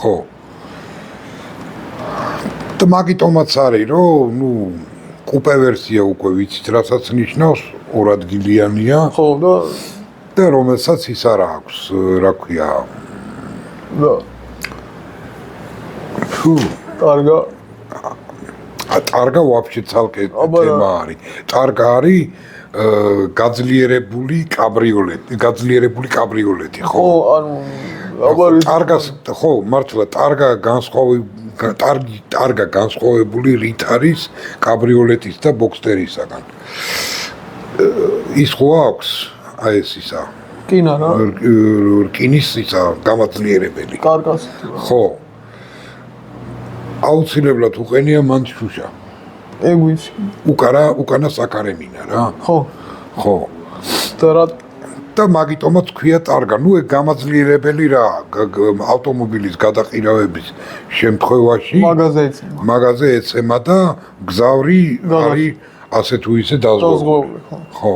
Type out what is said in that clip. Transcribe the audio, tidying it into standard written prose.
ხო. და მაგიტომაც არის, რომ ნუ კუპე ვერსია უკვე ვიცით, რასაც ნიშნავს, ორადგილიანია. ხო, და რომელსაც ის არა აქვს, რა ქვია. და ტარგა ტარგა вообще ცალკე თემა არის. ტარგა არის გაძლიერებული კაბრიოლეტი, ხო? ხო, ანუ აბა ტარგას ხო, მართლა ტარგა განსხვავებული რით არის კაბრიოლეტის და ბოქსტერისაგან. ის ხო აქვს, აი ეს ისა. კინა რა? რკინის ისა გამაძლიერებელი. კარგას. ხო. აუცილებლად უყენია მან შუშა. ეგ ვიცი. უკანა საკარემინა რა. ხო. ხო. და მაგიტომაც ქვია ტარგა. ნუ ეგ გამაძლიერებელი რა ავტომობილის გადაყირავების შემთხვევაში მაღაზე ეცემა და გზავრი არის ასე თუ ისე დაზღვეული. ხო.